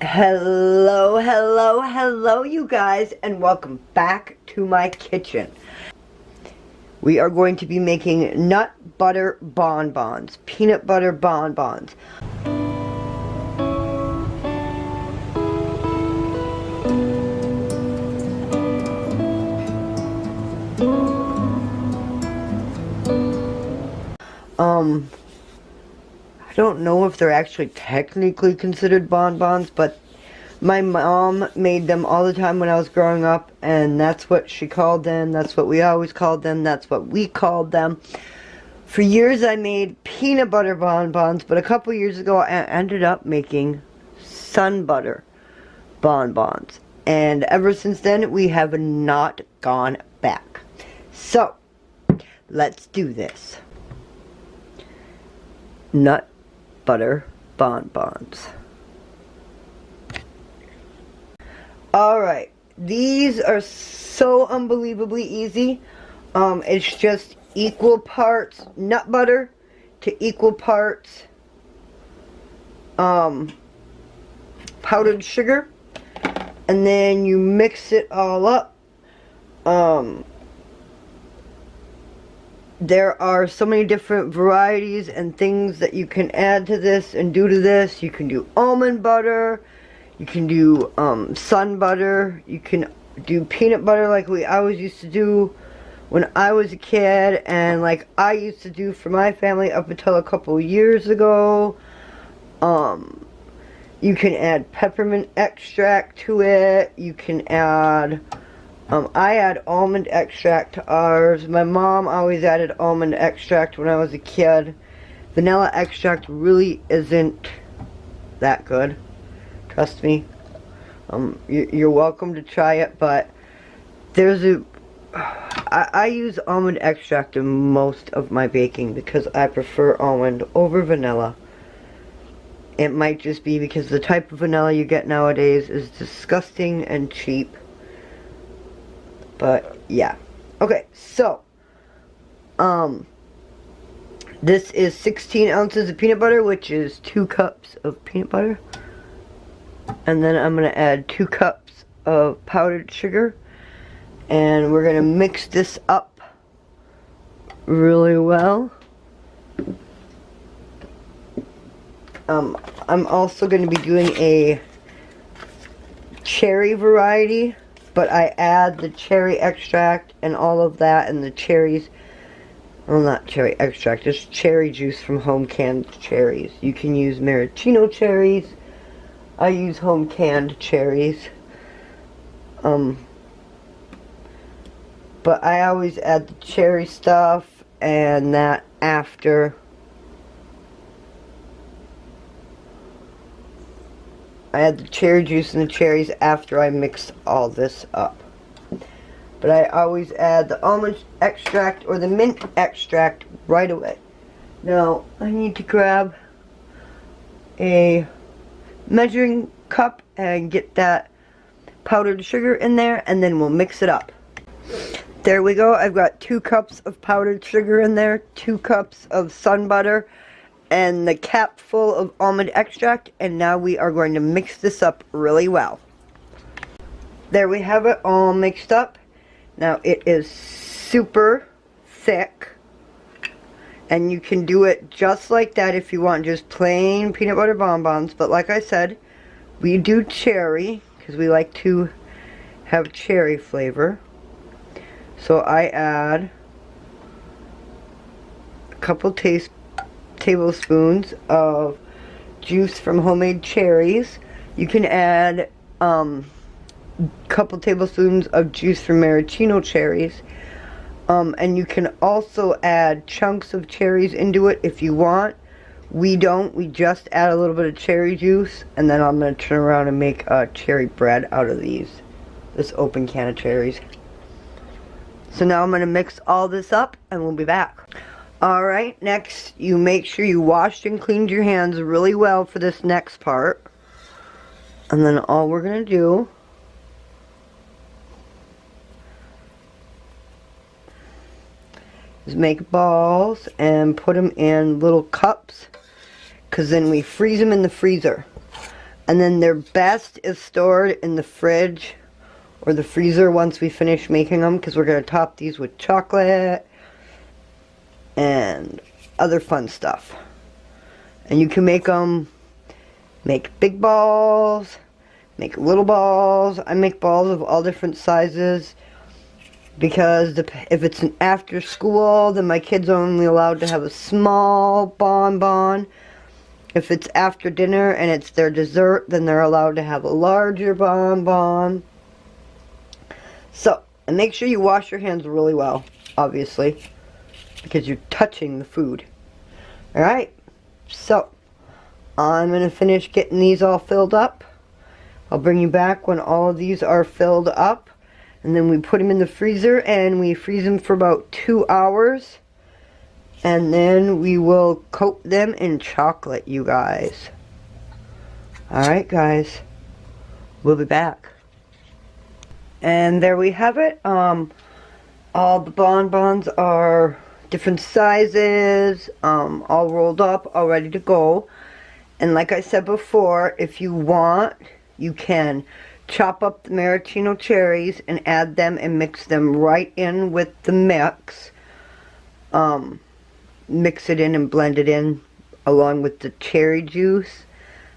Hello, hello, hello you guys, and welcome back to my kitchen. We are going to be making nut butter bonbons, peanut butter bonbons. I don't know if they're actually technically considered bonbons, but my mom made them all the time when I was growing up, and that's what she called them, that's what we always called them, that's what we called them. For years I made peanut butter bonbons, but a couple years ago I ended up making Sunbutter bonbons. And ever since then we have not gone back. So, let's do this. Nut butter bonbons. Alright, these are so unbelievably easy. It's just equal parts nut butter to equal parts powdered sugar, and then you mix it all up. There are so many different varieties and things that you can add to this and do to this. You can do almond butter, you can do sun butter, you can do peanut butter like we always used to do when I was a kid, and like I used to do for my family up until a couple years ago. You can add peppermint extract to it. You can add I add almond extract to ours. My mom always added almond extract when I was a kid. Vanilla extract really isn't that good. Trust me. You're welcome to try it, but there's I use almond extract in most of my baking because I prefer almond over vanilla. It might just be because the type of vanilla you get nowadays is disgusting and cheap. But, yeah. Okay, so, this is 16 ounces of peanut butter, which is 2 cups of peanut butter. And then I'm going to add 2 cups of powdered sugar. And we're going to mix this up really well. I'm also going to be doing a cherry variety, but I add the cherry extract and all of that and the cherries. Well, not cherry extract, just cherry juice from home canned cherries. You can use maraschino cherries. I use home canned cherries. But I always add the cherry stuff and that after. I add the cherry juice and the cherries after I mix all this up. But I always add the almond extract or the mint extract right away. Now, I need to grab a measuring cup and get that powdered sugar in there, and then we'll mix it up. There we go. I've got 2 cups of powdered sugar in there, 2 cups of sun butter, and the cap full of almond extract, and now we are going to mix this up really well. There we have it all mixed up. Now it is super thick, and you can do it just like that if you want just plain peanut butter bonbons, but like I said, we do cherry because we like to have cherry flavor. So I add a couple tablespoons of juice from homemade cherries. You can add a couple tablespoons of juice from maraschino cherries. And you can also add chunks of cherries into it if you want. We don't. We just add a little bit of cherry juice, and then I'm going to turn around and make a cherry bread out of this open can of cherries. So now I'm going to mix all this up, and we'll be back. Alright, next you make sure you washed and cleaned your hands really well for this next part. And then all we're going to do is make balls and put them in little cups, because then we freeze them in the freezer. And then their best is stored in the fridge or the freezer once we finish making them, because we're going to top these with chocolate and other fun stuff. And you can make big balls, make little balls. I make balls of all different sizes because if it's an after school, then my kids are only allowed to have a small bonbon. If it's after dinner and it's their dessert, then they're allowed to have a larger bonbon. So, and make sure you wash your hands really well, obviously, because you're touching the food. Alright, so I'm going to finish getting these all filled up. I'll bring you back when all of these are filled up. And then we put them in the freezer and we freeze them for about 2 hours. And then we will coat them in chocolate, you guys. Alright, guys. We'll be back. And there we have it. All the bonbons are different sizes, all rolled up, all ready to go. And like I said before, if you want, you can chop up the maraschino cherries and add them and mix them right in with the mix. Mix it in and blend it in along with the cherry juice.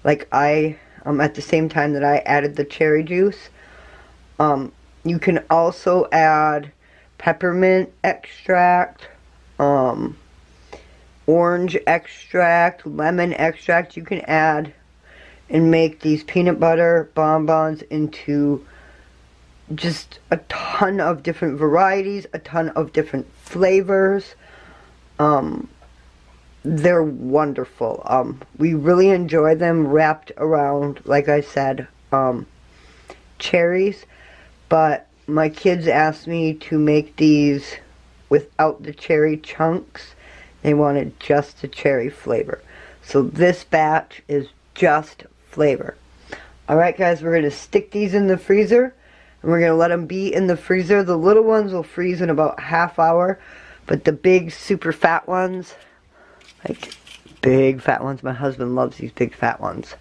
Like at the same time that I added the cherry juice. You can also add peppermint extract, orange extract, lemon extract. You can add and make these peanut butter bonbons into just a ton of different varieties, a ton of different flavors. They're wonderful. We really enjoy them wrapped around, like I said, cherries. But my kids asked me to make these without the cherry chunks. They wanted just the cherry flavor. So this batch is just flavor. Alright guys, we're going to stick these in the freezer. And we're going to let them be in the freezer. The little ones will freeze in about ½ hour. But the big super fat ones, like big fat ones, my husband loves these big fat ones.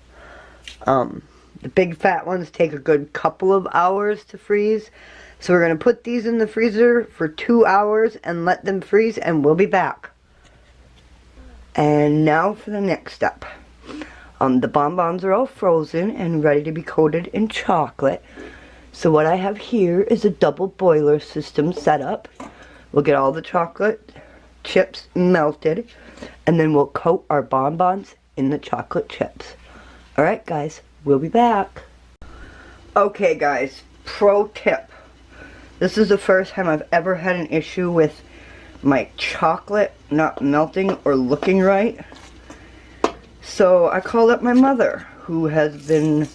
The big fat ones take a good couple of hours to freeze. So we're going to put these in the freezer for 2 hours and let them freeze, and we'll be back. And now for the next step. The bonbons are all frozen and ready to be coated in chocolate. So what I have here is a double boiler system set up. We'll get all the chocolate chips melted, and then we'll coat our bonbons in the chocolate chips. Alright guys, we'll be back. Okay guys, pro tip. This is the first time I've ever had an issue with my chocolate not melting or looking right. So I called up my mother, who has been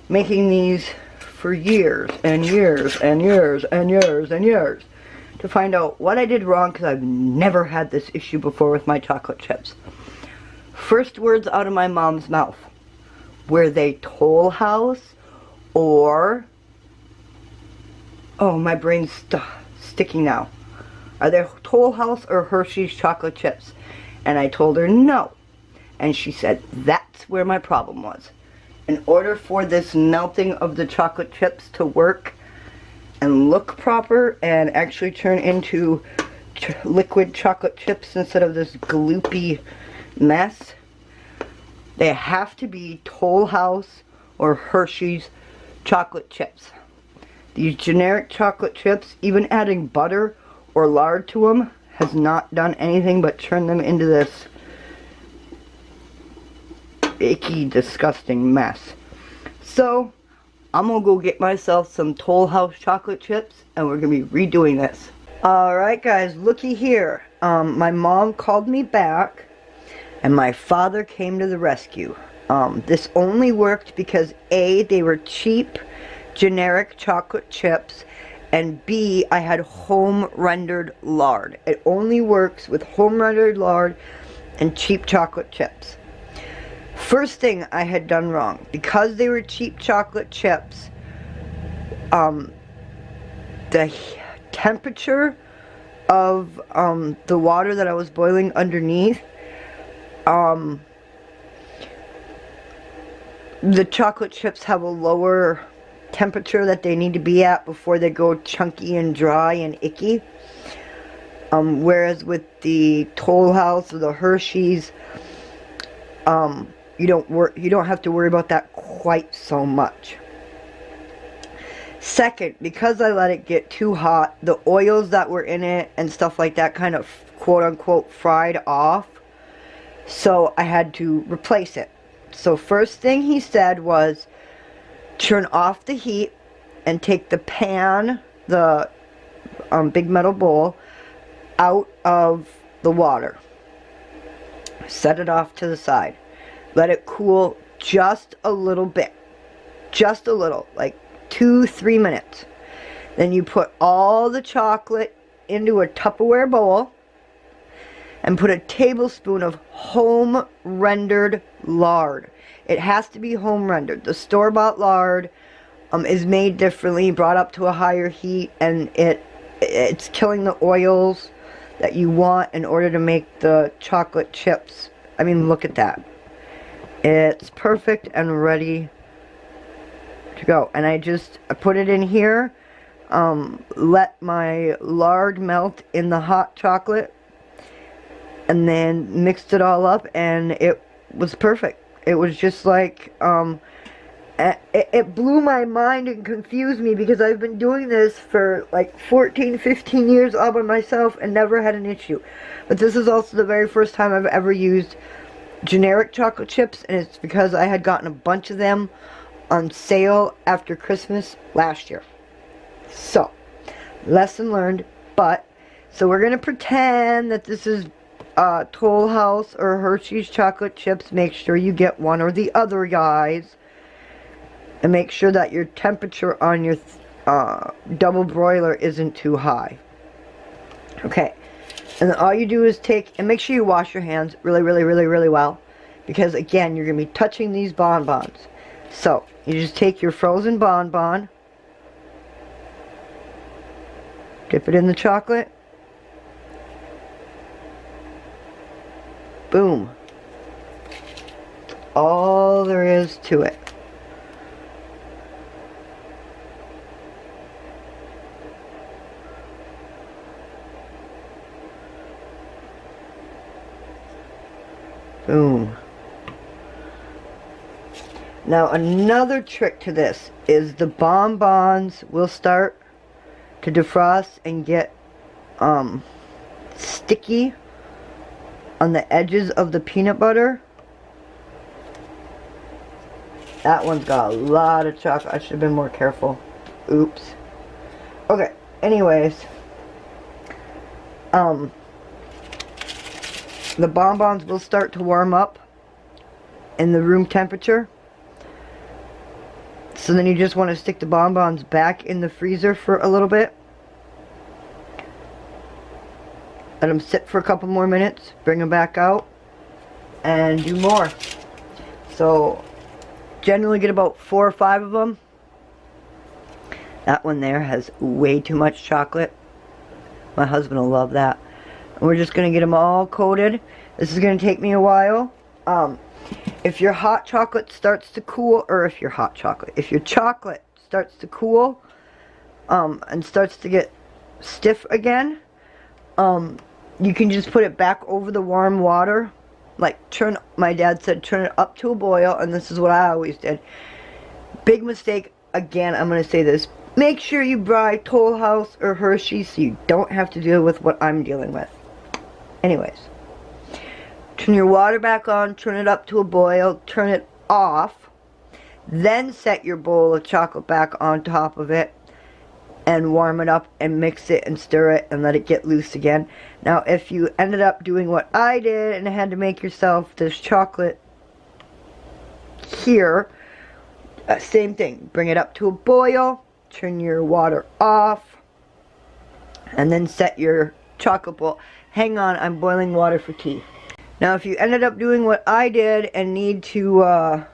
making these for years and years and years and years and years, to find out what I did wrong, because I've never had this issue before with my chocolate chips. First words out of my mom's mouth. Were they Toll House or... Oh, my brain's sticking now. Are they Toll House or Hershey's chocolate chips? And I told her no. And she said that's where my problem was. In order for this melting of the chocolate chips to work and look proper and actually turn into liquid chocolate chips instead of this gloopy mess, they have to be Toll House or Hershey's chocolate chips. These generic chocolate chips, even adding butter or lard to them, has not done anything but turn them into this icky, disgusting mess. So I'm gonna go get myself some Toll House chocolate chips, and we're gonna be redoing this. Alright guys, looky here. My mom called me back, and my father came to the rescue. This only worked because A, they were cheap, generic chocolate chips, and B, I had home rendered lard. It only works with home rendered lard and cheap chocolate chips. First thing I had done wrong, because they were cheap chocolate chips, the temperature of the water that I was boiling underneath the chocolate chips have a lower temperature that they need to be at before they go chunky and dry and icky. Whereas with the Toll House or the Hershey's, you don't have to worry about that quite so much. Second, because I let it get too hot, the oils that were in it and stuff like that kind of quote-unquote fried off. So I had to replace it. So first thing he said was, turn off the heat and take the pan, the big metal bowl, out of the water. Set it off to the side. Let it cool just a little bit. Just a little, like 2-3 minutes. Then you put all the chocolate into a Tupperware bowl and put a tablespoon of home rendered lard. It has to be home rendered. The store-bought lard is made differently, brought up to a higher heat, and it's killing the oils that you want in order to make the chocolate chips. I mean, look at that. It's perfect and ready to go. And I put it in here, let my lard melt in the hot chocolate, and then mixed it all up, and it was perfect. It was just like, it blew my mind and confused me, because I've been doing this for like 14, 15 years all by myself and never had an issue. But this is also the very first time I've ever used generic chocolate chips, and it's because I had gotten a bunch of them on sale after Christmas last year. So, lesson learned. So we're going to pretend that this is Toll House or Hershey's chocolate chips. Make sure you get one or the other, guys. And make sure that your temperature on your double broiler isn't too high. Okay. And then all you do is and make sure you wash your hands really, really, really, really well. Because, again, you're going to be touching these bonbons. So, you just take your frozen bonbon, dip it in the chocolate, boom. All there is to it. Boom. Now another trick to this is the bonbons will start to defrost and get sticky on the edges of the peanut butter. That one's got a lot of chocolate. I should have been more careful. Oops. Okay, anyways. The bonbons will start to warm up in the room temperature. So then you just want to stick the bonbons back in the freezer for a little bit. Let them sit for a couple more minutes. Bring them back out. And do more. So, generally get about 4 or 5 of them. That one there has way too much chocolate. My husband will love that. And we're just going to get them all coated. This is going to take me a while. If your hot chocolate starts to cool, or if your chocolate starts to cool, and starts to get stiff again, you can just put it back over the warm water. Like, my dad said, turn it up to a boil, and this is what I always did. Big mistake, again, I'm going to say this. Make sure you buy Toll House or Hershey's so you don't have to deal with what I'm dealing with. Anyways. Turn your water back on, turn it up to a boil, turn it off, then set your bowl of chocolate back on top of it, and warm it up and mix it and stir it and let it get loose again. Now, if you ended up doing what I did and had to make yourself this chocolate here, same thing. Bring it up to a boil, turn your water off, and then set your chocolate bowl. Hang on, I'm boiling water for tea. Now, if you ended up doing what I did and need to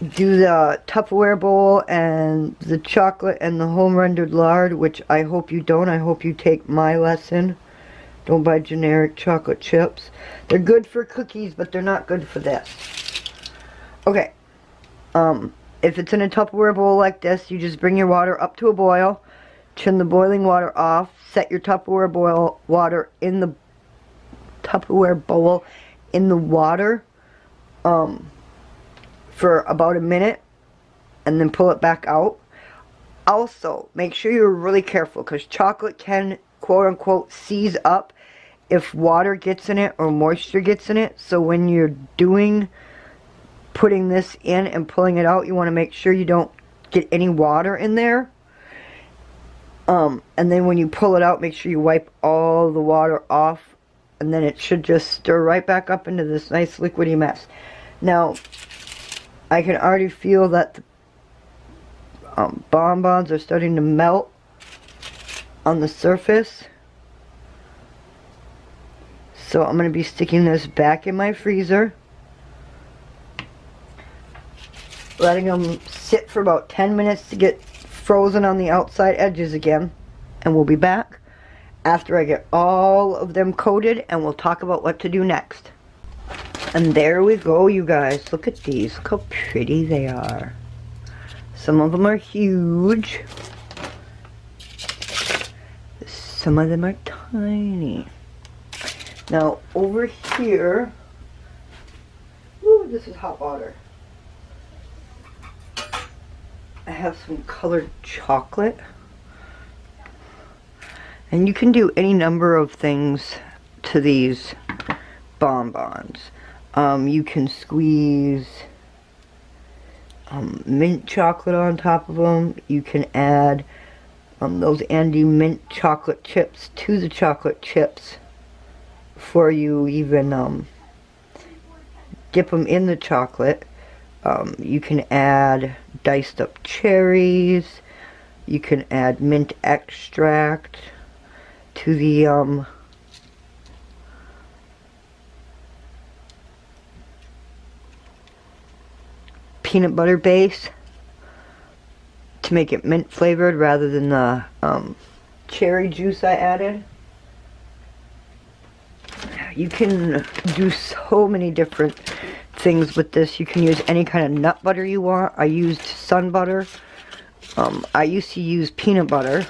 do the Tupperware bowl and the chocolate and the home rendered lard, which I hope you don't. I hope you take my lesson. Don't buy generic chocolate chips. They're good for cookies, but they're not good for this. Okay. If it's in a Tupperware bowl like this, you just bring your water up to a boil, turn the boiling water off, set your Tupperware boil water in the Tupperware bowl in the water for about a minute, and then pull it back out. Also, make sure you're really careful, because chocolate can, quote unquote, seize up if water gets in it or moisture gets in it. So when you're putting this in and pulling it out, you want to make sure you don't get any water in there. And then when you pull it out, make sure you wipe all the water off, and then it should just stir right back up into this nice liquidy mess. Now, I can already feel that the bonbons are starting to melt on the surface. So I'm going to be sticking this back in my freezer, letting them sit for about 10 minutes to get frozen on the outside edges again, and we'll be back after I get all of them coated, and we'll talk about what to do next. And there we go, you guys. Look at these. Look how pretty they are. Some of them are huge. Some of them are tiny. Now, over here, ooh, this is hot water. I have some colored chocolate. And you can do any number of things to these bonbons. You can squeeze mint chocolate on top of them. You can add those Andy mint chocolate chips to the chocolate chips before you even dip them in the chocolate. You can add diced up cherries. You can add mint extract to the peanut butter base to make it mint flavored rather than the cherry juice I added. You can do so many different things with this. You can use any kind of nut butter you want. I used sun butter. I used to use peanut butter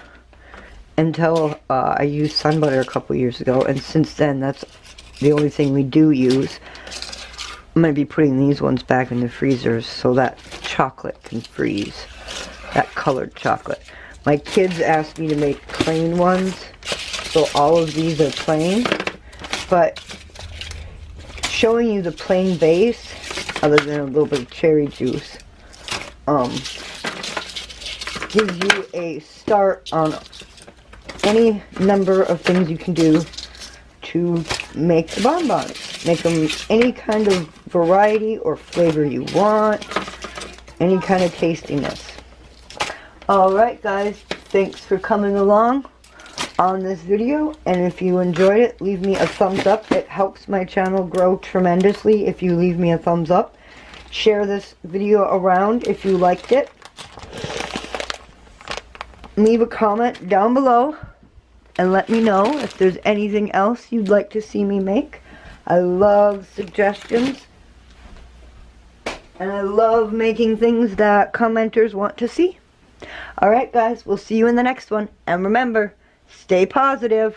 until I used sun butter a couple years ago, and since then that's the only thing we do use. I'm going to be putting these ones back in the freezers so that chocolate can freeze. That colored chocolate. My kids asked me to make plain ones, so all of these are plain. But showing you the plain base, other than a little bit of cherry juice, gives you a start on any number of things you can do to make the bonbons. Make them any kind of variety or flavor you want, any kind of tastiness. Alright guys, thanks for coming along on this video, and if you enjoyed it, leave me a thumbs up. It helps my channel grow tremendously if you leave me a thumbs up. Share this video around if you liked it. Leave a comment down below and let me know if there's anything else you'd like to see me make. I love suggestions, and I love making things that commenters want to see. Alright guys, we'll see you in the next one, and remember, stay positive.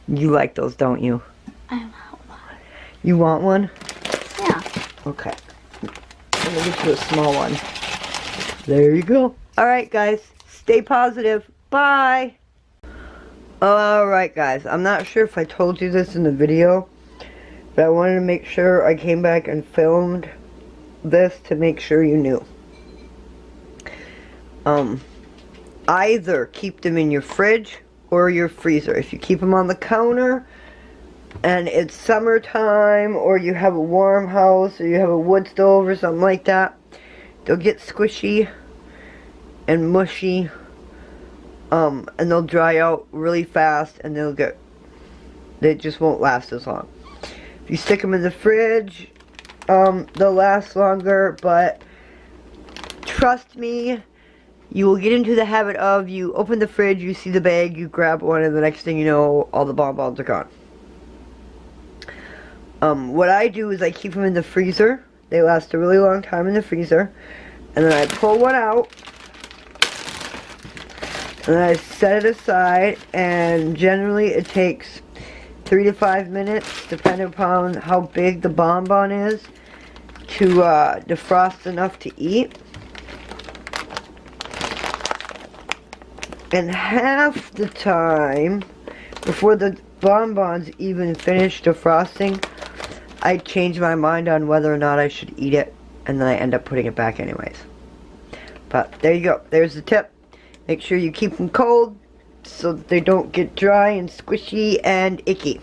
You like those, don't you? I want one. You want one? Yeah. Okay. I'm going to get you a small one. There you go. Alright guys, stay positive. Bye. Alright guys, I'm not sure if I told you this in the video, but I wanted to make sure I came back and filmed this to make sure you knew. Either keep them in your fridge or your freezer. If you keep them on the counter and it's summertime, or you have a warm house, or you have a wood stove or something like that, they'll get squishy and mushy, and they'll dry out really fast, and they just won't last as long. If you stick them in the fridge, they'll last longer, but trust me, you will get into the habit of, you open the fridge, you see the bag, you grab one, and the next thing you know, all the bonbons are gone. What I do is I keep them in the freezer. They last a really long time in the freezer. And then I pull one out. And then I set it aside. And generally it takes 3 to 5 minutes, depending upon how big the bonbon is, to defrost enough to eat. And half the time, before the bonbons even finish defrosting, I change my mind on whether or not I should eat it, and then I end up putting it back anyways. But there you go. There's the tip. Make sure you keep them cold so that they don't get dry and squishy and icky.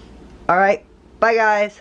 Alright, bye guys.